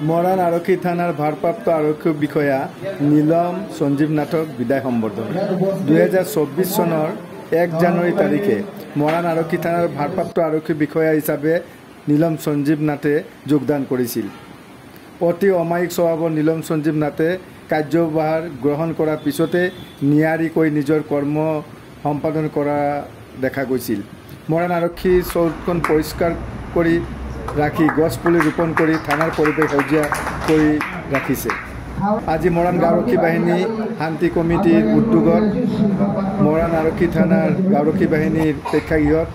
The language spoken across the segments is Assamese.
মৰাণ আৰক্ষী থানাৰ ভাৰপ্ৰাপ্ত আৰক্ষী বিষয়া নীলম সঞ্জীৱ নাথক বিদায় সম্বৰ্ধনা 2024 চনৰ 1 জানুৱাৰী তাৰিখে মৰাণ আৰক্ষী থানাৰ ভাৰপ্ৰাপ্ত আৰক্ষী বিষয়া হিচাপে নীলম সঞ্জীৱ নাথে যোগদান কৰিছিল। অতি অমায়িক স্বভাৱৰ নীলম সঞ্জীৱ নাথে কাৰ্যভাৰ গ্ৰহণ কৰাৰ পিছতে নিয়াৰিকৈ নিজৰ কৰ্ম সম্পাদন কৰা দেখা গৈছিল। মৰাণ আৰক্ষী চৌহদখন পৰিষ্কাৰ কৰি ৰাখি গছ পুলি ৰোপণ কৰি থানাৰ পৰিৱেশ সেউজীয়া কৰি ৰাখিছে। আজি মৰাণ আৰক্ষী বাহিনী শান্তি কমিটিৰ উদ্যোগত মৰাণ আৰক্ষী থানাৰ আৰক্ষী বাহিনীৰ প্ৰেক্ষাগৃহত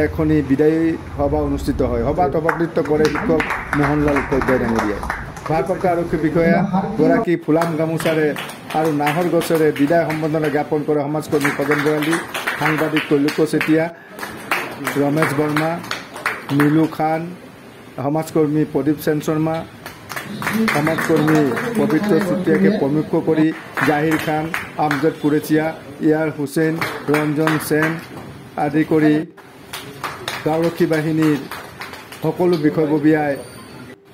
এখনি বিদায়ী সভা অনুষ্ঠিত হয়। সভাত সভাপতিত্ব কৰে শিক্ষক মোহনলাল উপাধ্যায় ডাঙৰীয়াই। ভাৰপ্ৰাপ্ত আৰক্ষী বিষয়াগৰাকী ফুলাম গামোচাৰে আৰু নাহৰ গছেৰে বিদায় সম্বৰ্ধনা জ্ঞাপন কৰে সমাজকৰ্মী খগেন বৰালী, সাংবাদিক কৈলোক চেতিয়া, ৰমেশ বৰ্মা, নীলু খান, সমাজকৰ্মী প্ৰদীপ সেন শৰ্মা, সমাজকৰ্মী পবিত্ৰ চুতীয়াকে প্ৰমুখ কৰি জাহিৰ খান, আমজদ কুৰেচিয়া, ইয়াৰ হুছেইন, ৰঞ্জন সেন আদি কৰি আৰক্ষী বাহিনীৰ সকলো বিষয়ববীয়াই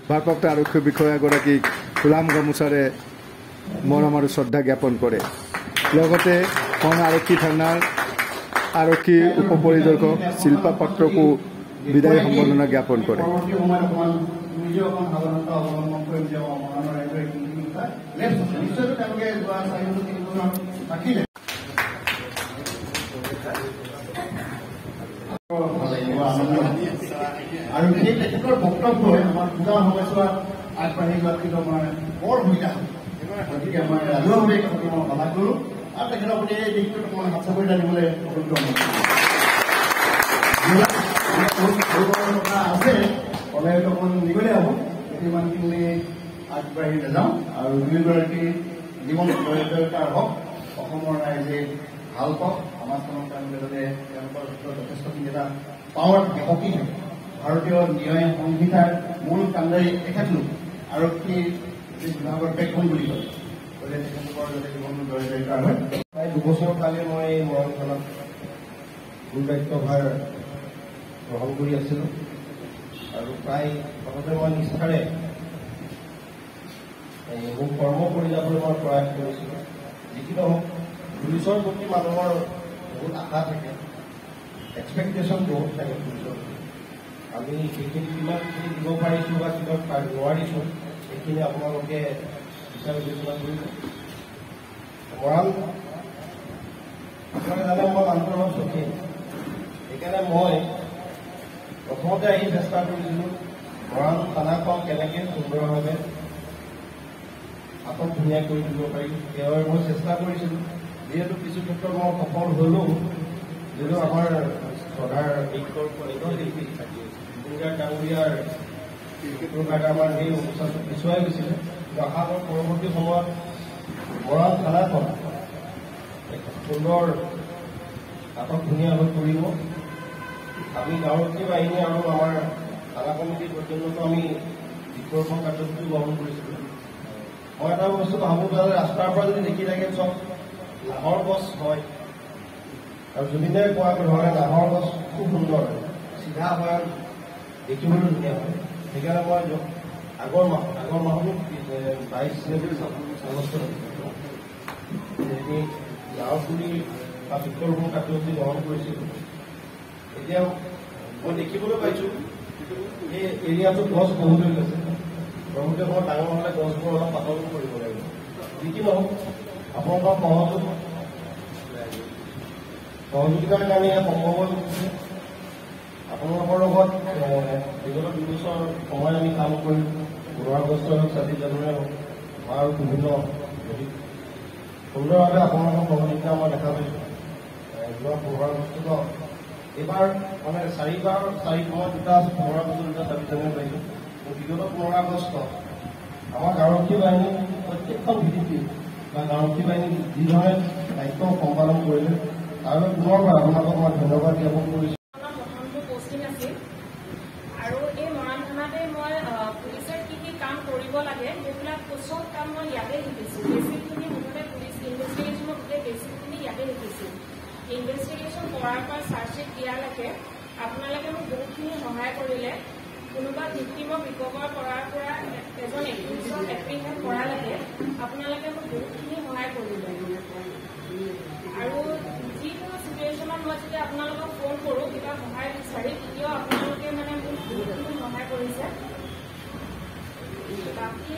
ভাৰপ্ৰাপ্ত আৰক্ষী বিষয়াগৰাকীক ফুলাম গামোচাৰে মৰম আৰু শ্ৰদ্ধা জ্ঞাপন কৰে। লগতে মৰাণ আৰক্ষী থানাৰ আৰক্ষী উপ পৰিদৰ্শক শিল্পা পাত্ৰকো বিদায় সম্বৰ্ধনা জ্ঞাপন কৰে। আৰু সেই তেখেতৰ বক্তব্যই আমাৰ পূজা সময়ছোৱাত আগবাঢ়ি যোৱাত কিন্তু আমাৰ বৰ সুবিধা হয়। গতিকে আমাৰ ৰাজহুৱাভাৱে কথাটো মই সভা কৰোঁ আৰু তেখেতৰ প্ৰতি এই দিশটোত অকণমান হাত চাপৰি জানিবলৈ কথা আছে ক'লে হয়তো অকণমান নিগলে হ'ব, ইমানখিনি আগবাঢ়ি নাযাওঁ। আৰু দুয়োগৰাকী জীৱন দৰিদ্ৰতাৰ হওক, অসমৰ ৰাইজে ভাল পাওক, সমাজখনৰ কাৰণে যাতে তেওঁলোকৰ ক্ষেত্ৰত যথেষ্টখিনি এটা পাৱাৰ শক্তি থাকে। ভাৰতীয় ন্যায় সংহিতাৰ মূল কাণ্ডাৰী তেখেতলোক আৰক্ষী বিভাগৰ বেকবন বুলি কয়। গতিকে তেখেতলোকৰ যাতে জীৱন দৰিদ্ৰতাৰ হয়। প্ৰায় 2 বছৰ কালি মই মৰাণ থানাত গুৰু দায়িত্বভাৰ গ্ৰহণ কৰি আছিলোঁ আৰু প্ৰায় প্ৰথমতে মই নিষ্ঠাৰে মোৰ কৰ্ম কৰি যাবলৈ মই প্ৰয়াস কৰিছিলোঁ। যিকি নহওক পুলিচৰ প্ৰতি মানুহৰ বহুত আশা থাকে, এক্সপেক্টেশ্যন বহুত থাকে পুলিচৰ। আমি সেইখিনি কিমানখিনি দিব পাৰিছোঁ বা কিমান নোৱাৰিছোঁ সেইখিনি আপোনালোকে বিচাৰ বিবেচনা কৰিব। মৰাণ আপোনালোকে জানে মই মানুহৰ অলপ চখীন, সেইকাৰণে মই প্ৰথমতে আহি চেষ্টা কৰিছিলোঁ মৰাণ থানাখন কেনেকৈ সুন্দৰভাৱে আটক ধুনীয়া কৰি দিব পাৰি সেইবাবে মই চেষ্টা কৰিছিলোঁ। যিহেতু কিছু ক্ষেত্ৰত মই সফল হ'লোঁ, যিহেতু আমাৰ শ্ৰদ্ধাৰ ডাঙৰীয়াৰ কাৰণে আমাৰ সেই অনুষ্ঠানটো পিছুৱাই গৈছিলে। কিন্তু আশা কৰোঁ পৰৱৰ্তী সময়ত মৰাণ থানাখন সুন্দৰ আটক ধুনীয়া হৈ পৰিব। আমি আৰক্ষী বাহিনী আৰু আমাৰ থানা কমিটিৰ পৰ্যন্ত আমি বৃক্ষৰোপণ কাৰ্যসূচী গ্ৰহণ কৰিছিলোঁ। মই এটা বস্তু ভাবোঁ যে ৰাস্তাৰ পৰা যদি দেখি থাকে চব নাহৰ গছ হয় আৰু জুবিনে কোৱা ধৰণে নাহৰ গছ খুব সুন্দৰ চিধা হয়, দেখিবলৈ ধুনীয়া হয়। সেইকাৰণে মই আগৰ মাহতো 22 আগষ্টত গাঁও পুলি বা বৃক্ষৰোপণ কাৰ্যসূচী গ্ৰহণ কৰিছিলোঁ। এতিয়া মই দেখিবলৈ পাইছোঁ এই এৰিয়াটোত গছ বহুত হৈ গৈছে। পৰৱৰ্তী সময়ত ডাঙৰ হ'লে গছবোৰ অলপ পাতল কৰিব লাগিব। যি কি নহওক আপোনালোকৰ সহযোগিতাৰ কাৰণে ইয়াত সম্ভৱ হৈ উঠিছে। আপোনালোকৰ লগত বিগত 2 বছৰ সময় আমি কাম কৰিম। 15 আগষ্ট হওক, 26 জানুৱাৰী হওক আৰু বিভিন্ন সুন্দৰভাৱে আপোনালোকৰ সহযোগিতা মই দেখা পাইছোঁ। যোৱা 15 আগষ্টত এইবাৰ মানে 4 সময়ত 15 আগষ্ট 26 জানুৱাৰী পাইছোঁ। বিগত 15 আগষ্ট আমাৰ আৰক্ষী বাহিনী প্ৰত্যেকখন ভিত্তিত বা আৰক্ষী বাহিনী যিধৰণে দায়িত্ব সম্পাদন কৰিলে তাৰ বাবে পুনৰবাৰ আপোনালোকক মই ধন্যবাদ জ্ঞাপন কৰিছোঁ। আৰু এই মৰাণ থানাতে মই পুলিচে কি কি কাম কৰিব লাগে সেইবিলাক চব কাম মই ইয়াতে শিকিছোঁ। বেছিকখিনি মুঠতে পুলিচ ইনভেষ্টিগেশ্যনৰ গোটেই বেছিকখিনি ইয়াতে শিকিছোঁ। ইনভেষ্টিগেশ্যন কৰাৰ পৰা চাৰ্জশ্বিট দিয়ালৈকে আপোনালোকে মোক বহুতখিনি সহায় কৰিলে। কোনোবা ভিক্টিমক ৰিকভাৰ কৰাৰ পৰা এজনে আপোনালোকে মোক বহুতখিনি সহায় কৰিলে আৰু যিকোনো চিটুৱেশ্যনত মই যেতিয়া আপোনালোকক ফোন কৰোঁ কিবা সহায় বিচাৰি তেতিয়াও আপোনালোকে মানে মোক বহুতখিনি সহায় কৰিছে বাকী